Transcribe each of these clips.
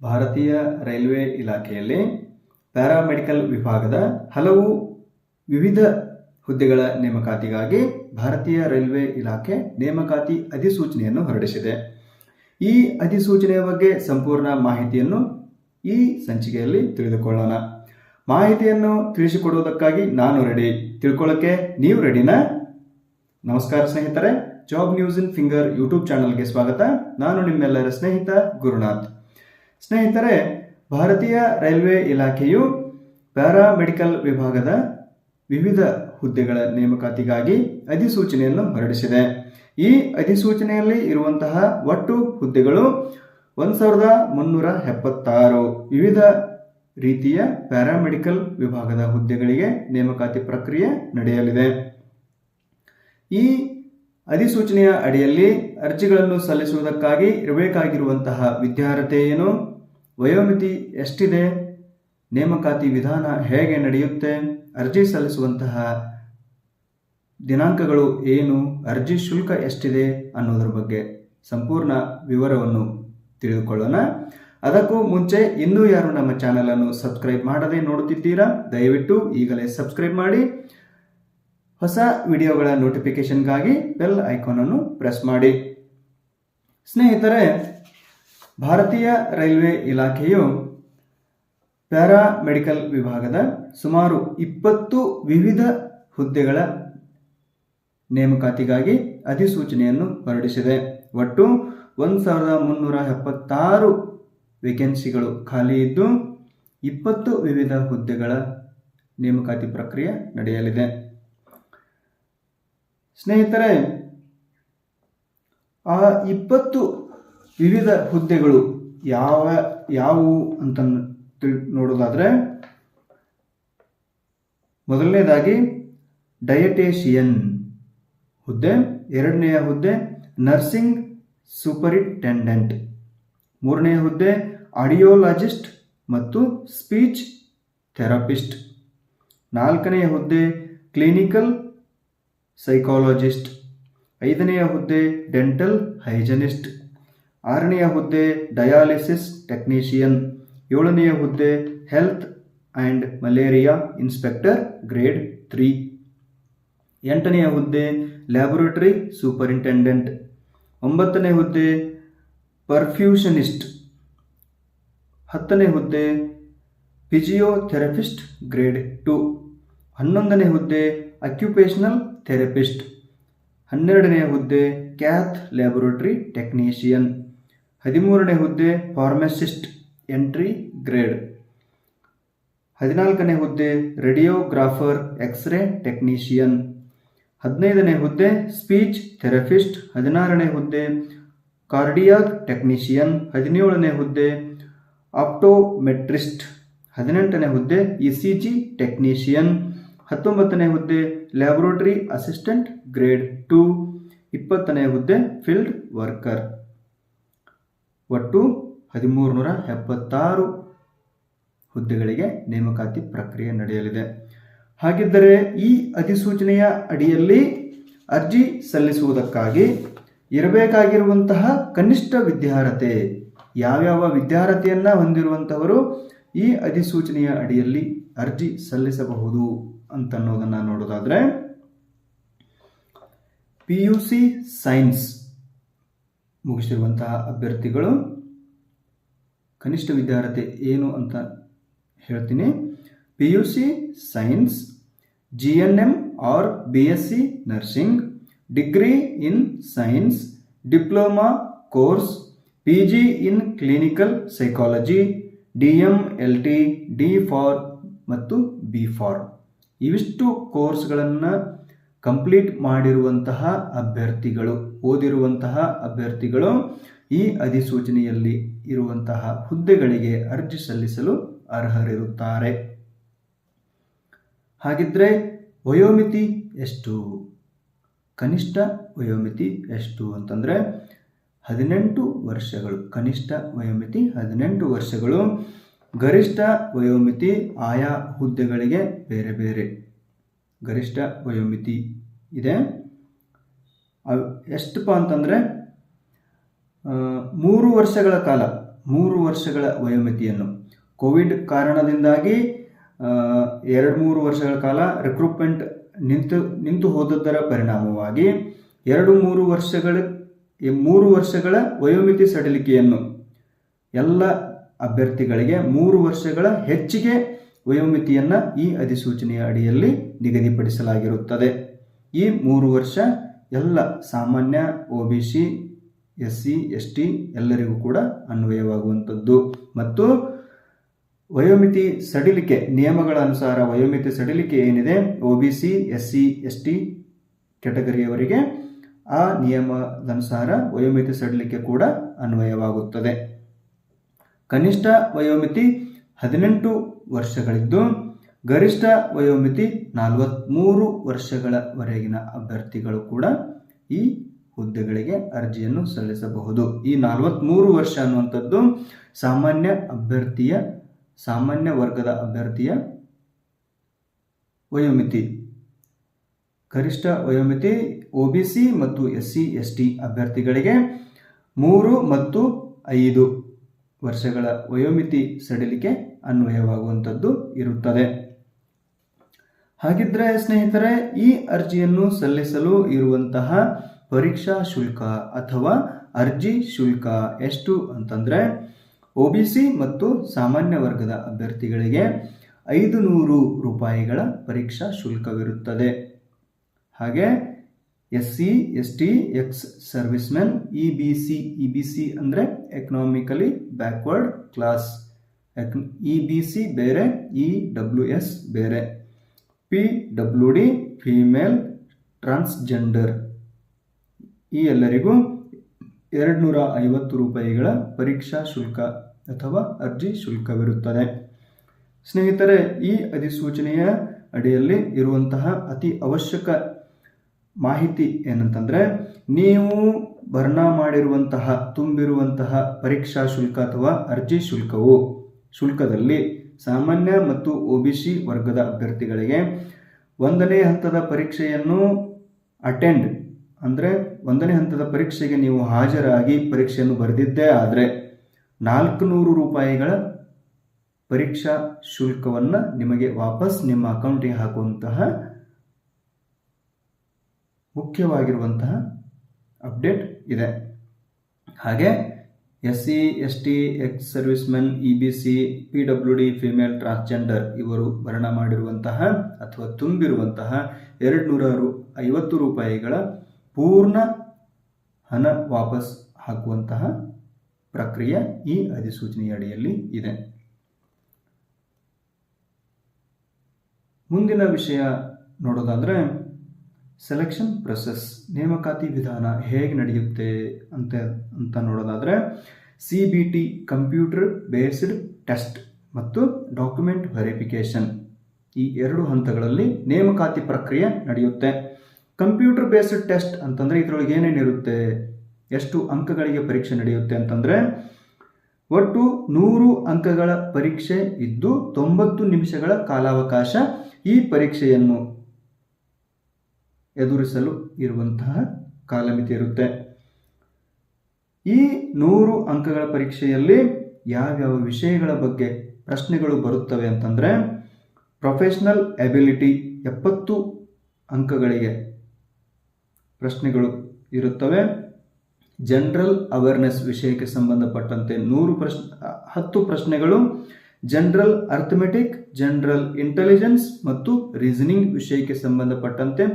ಭಾರತೀಯ ರೈಲ್ವೆ ಇಲಾಖೆಯಲ್ಲಿ ಪ್ಯಾರಾಮೆಡಿಕಲ್ ವಿಭಾಗದ ಹಲವು ವಿವಿಧ ಹುದ್ದೆಗಳ ನೇಮಕಾತಿಗಾಗಿ ಭಾರತೀಯ ರೈಲ್ವೆ ಇಲಾಖೆ ನೇಮಕಾತಿ ಅಧಿಸೂಚನೆಯನ್ನು ಹೊರಡಿಸಿದೆ. ಈ ಅಧಿಸೂಚನೆಯ ಬಗ್ಗೆ ಸಂಪೂರ್ಣ ಮಾಹಿತಿಯನ್ನು ಈ ಸಂಚಿಕೆಯಲ್ಲಿ ತಿಳಿದುಕೊಳ್ಳೋಣ. ಮಾಹಿತಿಯನ್ನು ತಿಳಿಸಿಕೊಡುವುದಕ್ಕಾಗಿ ನಾನು ರೆಡಿ, ತಿಳ್ಕೊಳ್ಳೋಕ್ಕೆ ನೀವು ರೆಡಿನಾ? ನಮಸ್ಕಾರ ಸ್ನೇಹಿತರೆ, ಜಾಬ್ ನ್ಯೂಸ್ ಇನ್ ಫಿಂಗರ್ ಯೂಟ್ಯೂಬ್ ಚಾನಲ್ಗೆ ಸ್ವಾಗತ. ನಾನು ನಿಮ್ಮೆಲ್ಲರ ಸ್ನೇಹಿತ ಗುರುನಾಥ್. ಸ್ನೇಹಿತರೆ, ಭಾರತೀಯ ರೈಲ್ವೆ ಇಲಾಖೆಯು ಪ್ಯಾರಾಮೆಡಿಕಲ್ ವಿಭಾಗದ ವಿವಿಧ ಹುದ್ದೆಗಳ ನೇಮಕಾತಿಗಾಗಿ ಅಧಿಸೂಚನೆಯನ್ನು ಹೊರಡಿಸಿದೆ. ಈ ಅಧಿಸೂಚನೆಯಲ್ಲಿ ಇರುವಂತಹ ಒಟ್ಟು ಹುದ್ದೆಗಳು 1376 ವಿವಿಧ ರೀತಿಯ ಪ್ಯಾರಾಮೆಡಿಕಲ್ ವಿಭಾಗದ ಹುದ್ದೆಗಳಿಗೆ ನೇಮಕಾತಿ ಪ್ರಕ್ರಿಯೆ ನಡೆಯಲಿದೆ. ಈ ಅಧಿಸೂಚನೆಯ ಅಡಿಯಲ್ಲಿ ಅರ್ಜಿಗಳನ್ನು ಸಲ್ಲಿಸುವುದಕ್ಕಾಗಿ ಇರಬೇಕಾಗಿರುವಂತಹ ವಿದ್ಯಾರ್ಹತೆ ಏನು, ವಯೋಮಿತಿ ಎಷ್ಟಿದೆ, ನೇಮಕಾತಿ ವಿಧಾನ ಹೇಗೆ ನಡೆಯುತ್ತೆ, ಅರ್ಜಿ ಸಲ್ಲಿಸುವಂತಹ ದಿನಾಂಕಗಳು ಏನು, ಅರ್ಜಿ ಶುಲ್ಕ ಎಷ್ಟಿದೆ ಅನ್ನೋದ್ರ ಬಗ್ಗೆ ಸಂಪೂರ್ಣ ವಿವರವನ್ನು ತಿಳಿದುಕೊಳ್ಳೋಣ. ಅದಕ್ಕೂ ಮುಂಚೆ ಇನ್ನೂ ಯಾರು ನಮ್ಮ ಚಾನಲನ್ನು ಸಬ್ಸ್ಕ್ರೈಬ್ ಮಾಡದೆ ನೋಡುತ್ತಿದ್ದೀರಾ, ದಯವಿಟ್ಟು ಈಗಲೇ ಸಬ್ಸ್ಕ್ರೈಬ್ ಮಾಡಿ. ಹೊಸ ವಿಡಿಯೋಗಳ ನೋಟಿಫಿಕೇಶನ್ಗಾಗಿ ಬೆಲ್ ಐಕಾನನ್ನು ಪ್ರೆಸ್ ಮಾಡಿ. ಸ್ನೇಹಿತರೆ, ಭಾರತೀಯ ರೈಲ್ವೆ ಇಲಾಖೆಯು ಪ್ಯಾರಾಮೆಡಿಕಲ್ ವಿಭಾಗದ ಸುಮಾರು 20 ವಿವಿಧ ಹುದ್ದೆಗಳ ನೇಮಕಾತಿಗಾಗಿ ಅಧಿಸೂಚನೆಯನ್ನು ಹೊರಡಿಸಿದೆ. ಒಟ್ಟು 1376 ವೇಕೆನ್ಸಿಗಳು ಖಾಲಿ ಇದ್ದು 20 ವಿವಿಧ ಹುದ್ದೆಗಳ ನೇಮಕಾತಿ ಪ್ರಕ್ರಿಯೆ ನಡೆಯಲಿದೆ. ಸ್ನೇಹಿತರೆ, ಆ 20 ವಿವಿಧ ಹುದ್ದೆಗಳು ಯಾವುವು ಅಂತ ನೋಡೋದಾದರೆ, ಮೊದಲನೇದಾಗಿ ಡಯಟೇಷಿಯನ್ ಹುದ್ದೆ, ಎರಡನೆಯ ಹುದ್ದೆ ನರ್ಸಿಂಗ್ ಸೂಪರಿಂಟೆಂಡೆಂಟ್, ಮೂರನೆಯ ಹುದ್ದೆ ಆಡಿಯೋಲಾಜಿಸ್ಟ್ ಮತ್ತು ಸ್ಪೀಚ್ ಥೆರಪಿಸ್ಟ್, ನಾಲ್ಕನೆಯ ಹುದ್ದೆ ಕ್ಲಿನಿಕಲ್ ಸೈಕಾಲಜಿಸ್ಟ್, ಐದನೆಯ ಹುದ್ದೆ ಡೆಂಟಲ್ ಹೈಜನಿಸ್ಟ್, ಆರನೆಯ ಹುದ್ದೆ ಡಯಾಲಿಸಿಸ್ ಟೆಕ್ನಿಷಿಯನ್, ಏಳನೆಯ ಹುದ್ದೆ health and malaria inspector grade 3, ಎಂಟನೆಯ ಹುದ್ದೆ ಲ್ಯಾಬೊರೇಟರಿ ಸೂಪರಿಂಟೆಂಡೆಂಟ್, ಒಂಬತ್ತನೇ ಹುದ್ದೆ ಪರ್ಫ್ಯೂಷನಿಸ್ಟ್, ಹತ್ತನೇ ಹುದ್ದೆ ಫಿಜಿಯೋಥೆರಪಿಸ್ಟ್ ಗ್ರೇಡ್ 2, 11ನೇ ಹುದ್ದೆ ಅಕ್ಯುಪೇಷನಲ್ ಥೆರಪಿಸ್ಟ್, 12ನೇ ಹುದ್ದೆ ಕ್ಯಾಥ್ ಲ್ಯಾಬೊರೇಟರಿ ಟೆಕ್ನಿಷಿಯನ್, 13ನೇ ಹುದ್ದೆ ಫಾರ್ಮಸಿಸ್ಟ್ ಎಂಟ್ರಿ ಗ್ರೇಡ್, 14ನೇ ಹುದ್ದೆ ರೇಡಿಯೋಗ್ರಾಫರ್ ಎಕ್ಸ್ರೇ ಟೆಕ್ನಿಷಿಯನ್, 15ನೇ ಹುದ್ದೆ ಸ್ಪೀಚ್ ಥೆರಪಿಸ್ಟ್, 16ನೇ ಹುದ್ದೆ ಕಾರ್ಡಿಯಾಕ್ ಟೆಕ್ನಿಷಿಯನ್, 17ನೇ ಹುದ್ದೆ ಆಪ್ಟೋಮೆಟ್ರಿಸ್ಟ್, 18ನೇ ಹುದ್ದೆ ಇಸಿಜಿ ಟೆಕ್ನಿಷಿಯನ್, 19ನೇ ಹುದ್ದೆ ಲ್ಯಾಬೊರೇಟರಿ ಅಸಿಸ್ಟೆಂಟ್ ಗ್ರೇಡ್ 2, 20ನೇ ಹುದ್ದೆ ಫೀಲ್ಡ್ ವರ್ಕರ್. ಒಟ್ಟು 1376 ಹುದ್ದೆಗಳಿಗೆ ನೇಮಕಾತಿ ಪ್ರಕ್ರಿಯೆ ನಡೆಯಲಿದೆ. ಹಾಗಿದ್ದರೆ ಈ ಅಧಿಸೂಚನೆಯ ಅಡಿಯಲ್ಲಿ ಅರ್ಜಿ ಸಲ್ಲಿಸುವುದಕ್ಕಾಗಿ ಇರಬೇಕಾಗಿರುವಂತಹ ಕನಿಷ್ಠ ವಿದ್ಯಾರ್ಹತೆ, ಯಾವ್ಯಾವ ವಿದ್ಯಾರ್ಹತೆಯನ್ನು ಹೊಂದಿರುವಂಥವರು ಈ ಅಧಿಸೂಚನೆಯ ಅಡಿಯಲ್ಲಿ ಅರ್ಜಿ ಸಲ್ಲಿಸಬಹುದು ಅಂತನ್ನೋದನ್ನು ನೋಡೋದಾದರೆ, PUC ಸೈನ್ಸ್ ಮುಗಿಸಿರುವಂತಹ ಅಭ್ಯರ್ಥಿಗಳು ಕನಿಷ್ಠ ವಿದ್ಯಾರ್ಹತೆ ಏನು ಅಂತ ಹೇಳ್ತೀನಿ. PUC science, GNM or BSc nursing, degree in science, diploma course, PG in clinical psychology, DMLT, D.Pharm ಮತ್ತು B.Pharm ಇವಿಷ್ಟು ಕೋರ್ಸ್ಗಳನ್ನು ಕಂಪ್ಲೀಟ್ ಮಾಡಿರುವಂತಹ ಅಭ್ಯರ್ಥಿಗಳು, ಓದಿರುವಂತಹ ಅಭ್ಯರ್ಥಿಗಳು ಈ ಅಧಿಸೂಚನೆಯಲ್ಲಿ ಇರುವಂತಹ ಹುದ್ದೆಗಳಿಗೆ ಅರ್ಜಿ ಸಲ್ಲಿಸಲು ಅರ್ಹರಿರುತ್ತಾರೆ. ಹಾಗಿದ್ರೆ ವಯೋಮಿತಿ ಎಷ್ಟು, ಕನಿಷ್ಠ ವಯೋಮಿತಿ ಎಷ್ಟು ಅಂತಂದರೆ 18 ವರ್ಷಗಳು. ಕನಿಷ್ಠ ವಯೋಮಿತಿ 18 ವರ್ಷಗಳು. ಗರಿಷ್ಠ ವಯೋಮಿತಿ ಆಯಾ ಹುದ್ದೆಗಳಿಗೆ ಬೇರೆ ಬೇರೆ ಗರಿಷ್ಠ ವಯೋಮಿತಿ ಇದೆ. ಎಷ್ಟಪ್ಪ ಅಂತಂದರೆ 3 ವರ್ಷಗಳ ಕಾಲ 3 ವರ್ಷಗಳ ವಯೋಮಿತಿಯನ್ನು ಕೋವಿಡ್ ಕಾರಣದಿಂದಾಗಿ 2-3 ವರ್ಷಗಳ ಕಾಲ ರಿಕ್ರೂಟ್ಮೆಂಟ್ ನಿಂತು ಹೋದದ್ದರ ಪರಿಣಾಮವಾಗಿ 3 ವರ್ಷಗಳ ವಯೋಮಿತಿ ಸಡಿಲಿಕೆಯನ್ನು ಎಲ್ಲ ಅಭ್ಯರ್ಥಿಗಳಿಗೆ 3 ವರ್ಷಗಳ ಹೆಚ್ಚಿಗೆ ವಯೋಮಿತಿಯನ್ನು ಈ ಅಧಿಸೂಚನೆಯ ಅಡಿಯಲ್ಲಿ ನಿಗದಿಪಡಿಸಲಾಗಿರುತ್ತದೆ. ಈ 3 ವರ್ಷ ಎಲ್ಲ ಸಾಮಾನ್ಯ OBC SC ST ಎಲ್ಲರಿಗೂ ಕೂಡ ಅನ್ವಯವಾಗುವಂಥದ್ದು. ಮತ್ತು ವಯೋಮಿತಿ ಸಡಿಲಿಕೆ ನಿಯಮಗಳ ಅನುಸಾರ ವಯೋಮಿತಿ ಸಡಿಲಿಕೆ ಏನಿದೆ OBC SC ST ಕ್ಯಾಟಗರಿಯವರಿಗೆ ಆ ನಿಯಮದನುಸಾರ ವಯೋಮಿತಿ ಸಡಿಲಿಕೆ ಕೂಡ ಅನ್ವಯವಾಗುತ್ತದೆ. ಕನಿಷ್ಠ ವಯೋಮಿತಿ 18 ವರ್ಷಗಳಿದ್ದು ಗರಿಷ್ಠ ವಯೋಮಿತಿ 43 ವರ್ಷಗಳವರೆಗಿನ ಅಭ್ಯರ್ಥಿಗಳು ಕೂಡ ಈ ಹುದ್ದೆಗಳಿಗೆ ಅರ್ಜಿಯನ್ನು ಸಲ್ಲಿಸಬಹುದು. ಈ 43 ವರ್ಷ ಅನ್ನುವಂಥದ್ದು ಸಾಮಾನ್ಯ ವರ್ಗದ ಅಭ್ಯರ್ಥಿಯ ವಯೋಮಿತಿ. ಗರಿಷ್ಠ ವಯೋಮಿತಿ OBC ಮತ್ತು SC ST ಅಭ್ಯರ್ಥಿಗಳಿಗೆ 3 ಮತ್ತು 5 ವರ್ಷಗಳ ವಯೋಮಿತಿ ಸಡಿಲಿಕೆ ಅನ್ವಯವಾಗುವಂಥದ್ದು ಇರುತ್ತದೆ. ಹಾಗಿದ್ರೆ ಸ್ನೇಹಿತರೆ, ಈ ಅರ್ಜಿಯನ್ನು ಸಲ್ಲಿಸಲು ಇರುವಂತಹ ಪರೀಕ್ಷಾ ಶುಲ್ಕ ಅಥವಾ ಅರ್ಜಿ ಶುಲ್ಕ ಎಷ್ಟು ಅಂತಂದರೆ OBC ಮತ್ತು ಸಾಮಾನ್ಯ ವರ್ಗದ ಅಭ್ಯರ್ಥಿಗಳಿಗೆ 500 ರೂಪಾಯಿಗಳ ಪರೀಕ್ಷಾ ಶುಲ್ಕವಿರುತ್ತದೆ. ಹಾಗೆ SC ST X servicemen EBC ಅಂದರೆ ಎಕನಾಮಿಕಲಿ ಬ್ಯಾಕ್ವರ್ಡ್ ಕ್ಲಾಸ್, EBC ಬೇರೆ, EWS ಬೇರೆ, PWD ಫೀಮೇಲ್ ಟ್ರಾನ್ಸ್ಜೆಂಡರ್ ಈ ಎಲ್ಲರಿಗೂ 250 ರೂಪಾಯಿಗಳ ಪರೀಕ್ಷಾ ಶುಲ್ಕ ಅಥವಾ ಅರ್ಜಿ ಶುಲ್ಕವಿರುತ್ತದೆ. ಸ್ನೇಹಿತರೆ, ಈ ಅಧಿಸೂಚನೆಯ ಅಡಿಯಲ್ಲಿ ಇರುವಂತಹ ಅತಿ ಅವಶ್ಯಕ ಮಾಹಿತಿ ಏನಂತಂದರೆ, ನೀವು ಭರ್ನಾ ಮಾಡಿರುವಂತಹ ತುಂಬಿರುವಂತಹ ಪರೀಕ್ಷಾ ಶುಲ್ಕ ಅಥವಾ ಅರ್ಜಿ ಶುಲ್ಕದಲ್ಲಿ ಸಾಮಾನ್ಯ ಮತ್ತು OBC ವರ್ಗದ ಅಭ್ಯರ್ಥಿಗಳಿಗೆ 1ನೇ ಹಂತದ ಪರೀಕ್ಷೆಯನ್ನು ಅಟೆಂಡ್ ಅಂದರೆ 1ನೇ ಹಂತದ ಪರೀಕ್ಷೆಗೆ ನೀವು ಹಾಜರಾಗಿ ಪರೀಕ್ಷೆಯನ್ನು ಬರೆದಿದ್ದೇ ಆದರೆ 400 ರೂಪಾಯಿಗಳ ಪರೀಕ್ಷಾ ಶುಲ್ಕವನ್ನು ನಿಮಗೆ ವಾಪಸ್ ನಿಮ್ಮ ಅಕೌಂಟಿಗೆ ಹಾಕುವಂತಹ ಮುಖ್ಯವಾಗಿರುವಂತಹ ಅಪ್ಡೇಟ್ ಇದೆ. ಹಾಗೆ SC ST X servicemen EBC PWD female transgender ಇವರು ಭರ್ನಾ ಮಾಡಿರುವಂತಹ ಅಥವಾ ತುಂಬಿರುವಂತಹ 250 ರೂಪಾಯಿಗಳ ಪೂರ್ಣ ಹಣ ವಾಪಸ್ ಹಾಕುವಂತಹ ಪ್ರಕ್ರಿಯೆ ಈ ಅಧಿಸೂಚನೆಯ ಅಡಿಯಲ್ಲಿ ಇದೆ. ಮುಂದಿನ ವಿಷಯ ನೋಡೋದಾದರೆ ಸೆಲೆಕ್ಷನ್ ಪ್ರೊಸೆಸ್, ನೇಮಕಾತಿ ವಿಧಾನ ಹೇಗೆ ನಡೆಯುತ್ತೆ ಅಂತ ನೋಡೋದಾದರೆ CBT ಕಂಪ್ಯೂಟರ್ ಬೇಸ್ಡ್ ಟೆಸ್ಟ್ ಮತ್ತು ಡಾಕ್ಯುಮೆಂಟ್ ವೆರಿಫಿಕೇಷನ್ ಈ 2 ಹಂತಗಳಲ್ಲಿ ನೇಮಕಾತಿ ಪ್ರಕ್ರಿಯೆ ನಡೆಯುತ್ತೆ. ಕಂಪ್ಯೂಟರ್ ಬೇಸ್ಡ್ ಟೆಸ್ಟ್ ಅಂತಂದರೆ ಇದರೊಳಗೆ ಏನೇನಿರುತ್ತೆ, ಎಷ್ಟು ಅಂಕಗಳಿಗೆ ಪರೀಕ್ಷೆ ನಡೆಯುತ್ತೆ ಅಂತಂದರೆ ಒಟ್ಟು 100 ಅಂಕಗಳ ಪರೀಕ್ಷೆ ಇದ್ದು 90 ನಿಮಿಷಗಳ ಕಾಲಾವಕಾಶ ಈ ಪರೀಕ್ಷೆಯನ್ನು ಎದುರಿಸಲು ಇರುವಂತಹ ಕಾಲಮಿತಿ ಇರುತ್ತೆ. ಈ 100 ಅಂಕಗಳ ಪರೀಕ್ಷೆಯಲ್ಲಿ ಯಾವ್ಯಾವ ವಿಷಯಗಳ ಬಗ್ಗೆ ಪ್ರಶ್ನೆಗಳು ಬರುತ್ತವೆ ಅಂತಂದರೆ ಪ್ರೊಫೆಷನಲ್ ಎಬಿಲಿಟಿ 70 ಅಂಕಗಳಿಗೆ ಪ್ರಶ್ನೆಗಳು ಇರುತ್ತವೆ. ಜನರಲ್ ಅವೇರ್ನೆಸ್ ವಿಷಯಕ್ಕೆ ಸಂಬಂಧಪಟ್ಟಂತೆ 10 ಪ್ರಶ್ನೆಗಳು, ಜನರಲ್ ಅರ್ಥಮೆಟಿಕ್, ಜನರಲ್ ಇಂಟೆಲಿಜೆನ್ಸ್ ಮತ್ತು ರೀಸನಿಂಗ್ ವಿಷಯಕ್ಕೆ ಸಂಬಂಧಪಟ್ಟಂತೆ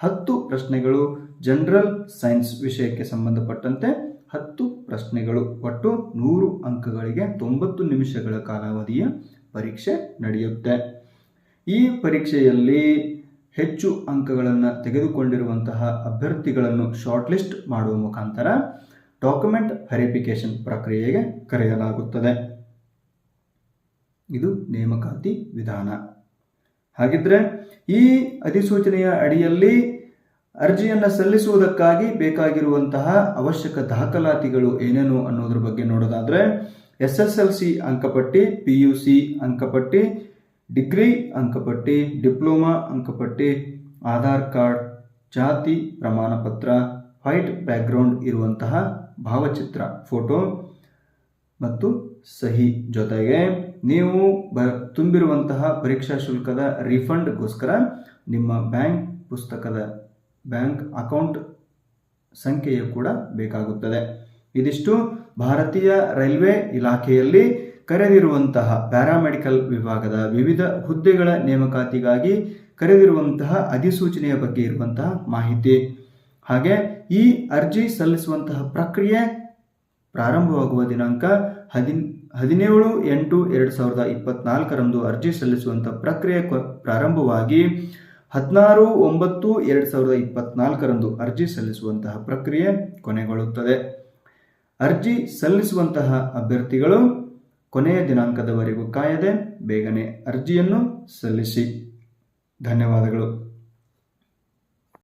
10 ಪ್ರಶ್ನೆಗಳು, ಜನರಲ್ ಸೈನ್ಸ್ ವಿಷಯಕ್ಕೆ ಸಂಬಂಧಪಟ್ಟಂತೆ 10 ಪ್ರಶ್ನೆಗಳು. ಒಟ್ಟು 100 ಅಂಕಗಳಿಗೆ 90 ನಿಮಿಷಗಳ ಕಾಲಾವಧಿಯ ಪರೀಕ್ಷೆ ನಡೆಯುತ್ತೆ. ಈ ಪರೀಕ್ಷೆಯಲ್ಲಿ ಹೆಚ್ಚು ಅಂಕಗಳನ್ನು ತೆಗೆದುಕೊಂಡಿರುವಂತಹ ಅಭ್ಯರ್ಥಿಗಳನ್ನು ಶಾರ್ಟ್ ಲಿಸ್ಟ್ ಮಾಡುವ ಮುಖಾಂತರ ಡಾಕ್ಯುಮೆಂಟ್ ವೆರಿಫಿಕೇಷನ್ ಪ್ರಕ್ರಿಯೆಗೆ ಕರೆಯಲಾಗುತ್ತದೆ. ಇದು ನೇಮಕಾತಿ ವಿಧಾನ. ಹಾಗಿದ್ರೆ ಈ ಅಧಿಸೂಚನೆಯ ಅಡಿಯಲ್ಲಿ ಅರ್ಜಿಯನ್ನು ಸಲ್ಲಿಸುವುದಕ್ಕಾಗಿ ಬೇಕಾಗಿರುವಂತಹ ಅವಶ್ಯಕ ದಾಖಲಾತಿಗಳು ಏನೇನು ಅನ್ನೋದ್ರ ಬಗ್ಗೆ ನೋಡೋದಾದರೆ SSLC ಅಂಕಪಟ್ಟಿ, PUC ಅಂಕಪಟ್ಟಿ, ಡಿಗ್ರಿ ಅಂಕಪಟ್ಟಿ, ಡಿಪ್ಲೊಮಾ ಅಂಕಪಟ್ಟಿ, ಆಧಾರ್ ಕಾರ್ಡ್, ಜಾತಿ ಪ್ರಮಾಣ ಪತ್ರ, ವೈಟ್ ಬ್ಯಾಕ್ಗ್ರೌಂಡ್ ಇರುವಂತಹ ಭಾವಚಿತ್ರ ಫೋಟೋ, ಮತ್ತು ಸಹಿ ಜೊತೆಗೆ ನೀವು ತುಂಬಿರುವಂತಹ ಪರೀಕ್ಷಾ ಶುಲ್ಕದ ರಿಫಂಡ್ಗೋಸ್ಕರ ನಿಮ್ಮ ಬ್ಯಾಂಕ್ ಅಕೌಂಟ್ ಸಂಖ್ಯೆಯು ಕೂಡ ಬೇಕಾಗುತ್ತದೆ. ಇದಿಷ್ಟು ಭಾರತೀಯ ರೈಲ್ವೆ ಇಲಾಖೆಯಲ್ಲಿ ಕರೆದಿರುವಂತಹ ಪ್ಯಾರಾಮೆಡಿಕಲ್ ವಿಭಾಗದ ವಿವಿಧ ಹುದ್ದೆಗಳ ನೇಮಕಾತಿಗಾಗಿ ಕರೆದಿರುವಂತಹ ಅಧಿಸೂಚನೆಯ ಬಗ್ಗೆ ಇರುವಂತಹ ಮಾಹಿತಿ. ಹಾಗೆ ಈ ಅರ್ಜಿ ಸಲ್ಲಿಸುವಂತಹ ಪ್ರಕ್ರಿಯೆ ಪ್ರಾರಂಭವಾಗುವ ದಿನಾಂಕ 17/8/2024 ಅರ್ಜಿ ಸಲ್ಲಿಸುವಂತಹ ಪ್ರಕ್ರಿಯೆ ಪ್ರಾರಂಭವಾಗಿ 16/9/2024 ಅರ್ಜಿ ಸಲ್ಲಿಸುವಂತಹ ಪ್ರಕ್ರಿಯೆ ಕೊನೆಗೊಳ್ಳುತ್ತದೆ. ಅರ್ಜಿ ಸಲ್ಲಿಸುವಂತಹ ಅಭ್ಯರ್ಥಿಗಳು ಕೊನೆಯ ದಿನಾಂಕದವರೆಗೂ ಕಾಯದೆ ಬೇಗನೆ ಅರ್ಜಿಯನ್ನು ಸಲ್ಲಿಸಿ. ಧನ್ಯವಾದಗಳು.